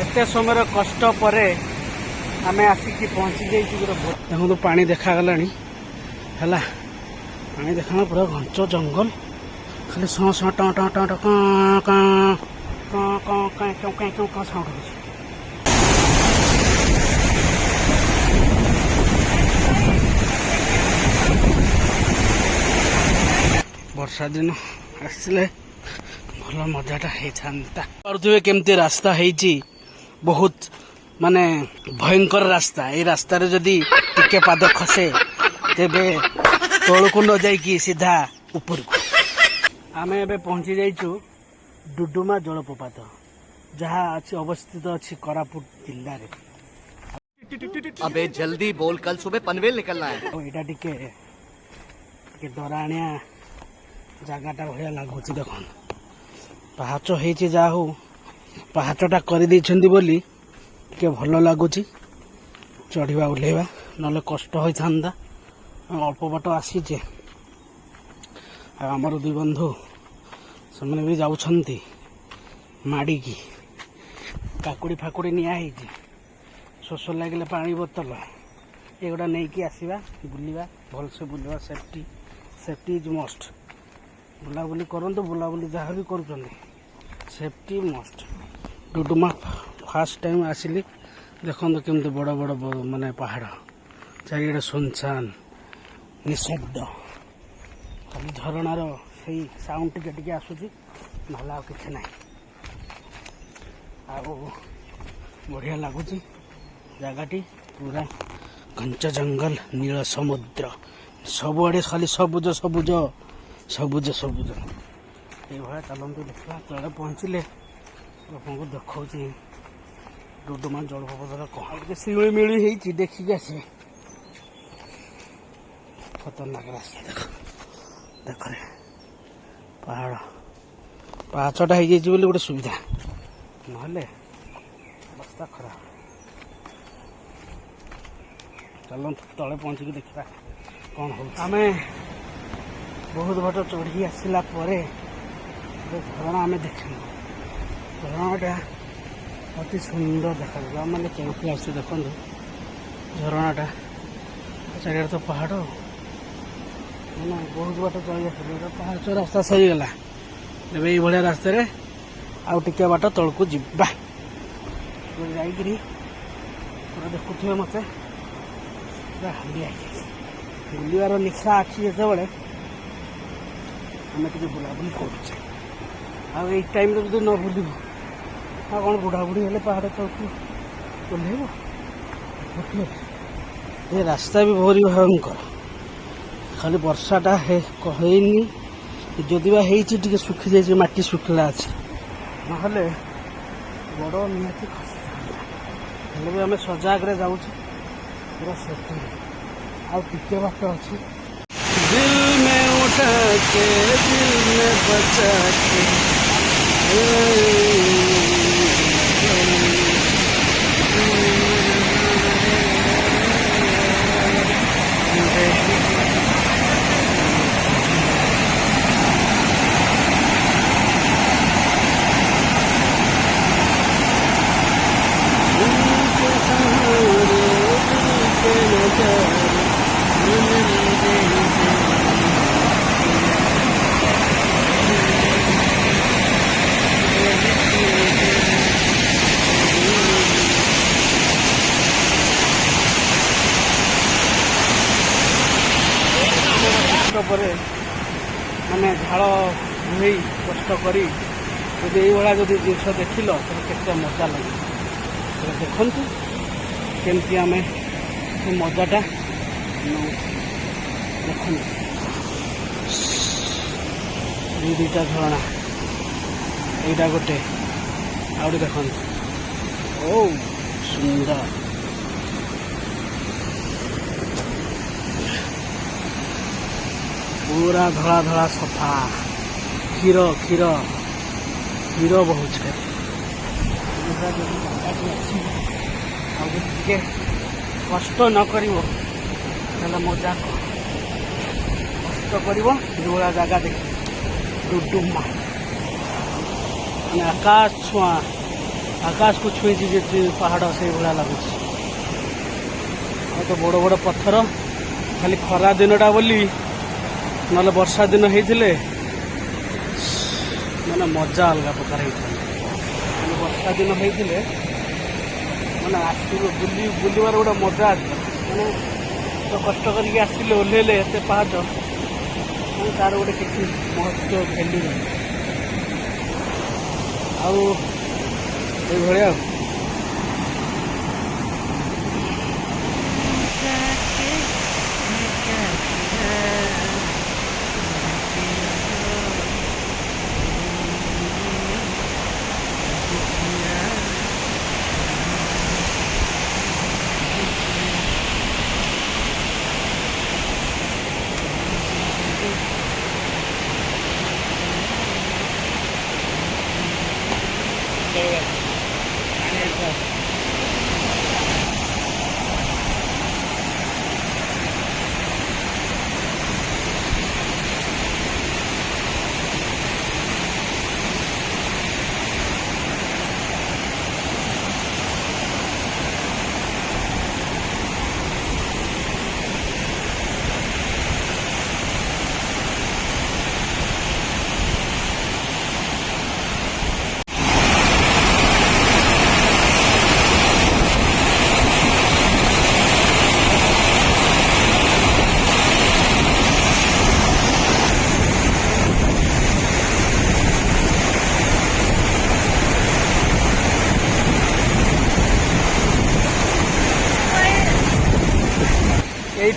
एते समय कष्ट पर आम आसिक पहुँची जाइए देखो पानी देखागला है पानी देखा पूरा घंच जंगल खाली सौ सौ ट ट ट साउंड हो वर्षा दिन आसले भल मजाटा होता केमती रास्ता है बहुत माने भयंकर रास्ता ये रास्ता रे जदि टिके पाद खसे तेबे तौक न जाइकी सीधा ऊपर को आम ए पहुंची जाइचु डुडुमा जलप्रपात जहाँ अच्छी अवस्थित अच्छी कोरापुट जिल्ला रे। अबे जल्दी बोल, कल सुबह पनवेल निकलना है। यहाँ टिके डराणिया जगटा भाया लगुच देख पाहाच हो जाहू पाहाचटा कर टे भल लगुच चढ़ा ओह्लैवा ना कष्ट होता अल्प बाट आसीचे आमर दुई बंधु से भी जाऊँच माड़ी की काकुड़ी फाकुड़ी निया शोष लगे पानी बोतल एगुड़ा नहीं कि आसवा बुलवा भलसे बुलवा सेफ्टी सेफ्टी इज मस्ट बुलाबुली करंतु बुलाबुली जहाँ भी कर safety must. Duduma first time आसिली देखो केमती बड़ बड़ माने पहाड़ चारिड़े सुनसान निशब्द खाली झरणार से साउंड टिके आसूची ना कि ना बढ़िया लगुच जगटी पूरा घंच जंगल नील समुद्र सबुआड़े खाली सबुज सबुज सबुज सबुज ये चलते देखा तले पहुँचले लोक देखा डुडुमा जलप्रपात कौन शिमिली मिली हो देखिए आसवे खतरनाक रास्ता देख देख पहाड़ पाचटा हो गोटे सुविधा ना अवस्था खराब। चलो तले पहुँचिक देखा कौन हो आम बहुत बाट चढ़ी आसला झरणा आम देखल झरणाटा अति सुंदर देखा मैंने कौन आस देखो झरणाटा चारिड़े तो पहाड़ मैंने बहुत बाट चढ़ी आस पहाड़ रास्ता सरीगला ए भाया रास्तार आउ टिके बाट तौक जा जाकरी पूरा देखुए मत पूरा हालिया बुलवार निशा अच्छी जो आम टे बुलाबुली करुचे टाइम जब न बुलू आ कौन बुढ़ा बुढ़ी हेले पहाड़ तौक ओह्लैब ये रास्ता भी भारी भयंकर खाली वर्षाटा हैनी जदि टे सुखी जाइए माटी सुखला अच्छे ना बड़ निहाती खसी भी आम सजाग जाऊँ पूरा सेफ्टी आउ टिके बाट अच्छी दिल में उठा के दिल में बचा के माने झाड़ बुहे कष्ट करी जदि जिस देखिल तो केते मजा लगे देखु केमती आम से मजाटा देखु दुईटा झरणा यहीटा गोटे आउटे देख ओ सुंदर पूरा धड़ा धड़ा सफा क्षीर क्षीर क्षीर बहुत कष्ट न कर मजा कष्ट कर जगह देख डुडुमा आकाश छुआ आकाश को छुई पहाड़ से भाया लगुच तो बड़ बड़ पत्थर खाली खरा दिनटा बोली ना वर्षा दिन होते मैंने मजा अलग प्रकार होता वर्षा दिन होते मैंने बुली बुलवार गोटे मजा मैंने तो कष्ट करके आसिले ओह्लैले एत पाहाच मैंने तार गोटे किसी महत्व भैल्यू आया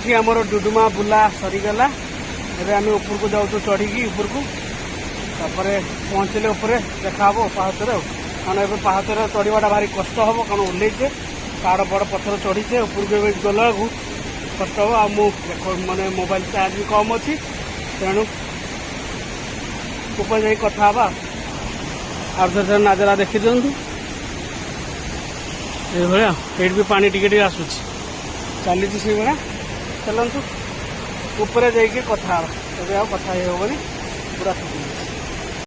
ये आमर डुडुमा बुला सरीगला एवं आम ऊपर को जाऊँ चढ़ी ऊपर को पहुँचले देखा हम पाहतर कारण पाहतर चढ़ाटा भारी कष्ट हम कारण ओह्लैचे पहाड़ बड़ पत्थर चढ़ीचे ऊपर को गला कष्ट हम माने मोबाइल चार्ज भी कम अच्छी तेणु ऊपर जा कथा आउे नाजरा देखी दिंतु ये भी पानी टिके आसूची चली से भाया चलतु ऊपर जाइए कथा कथा हेबनी पूरा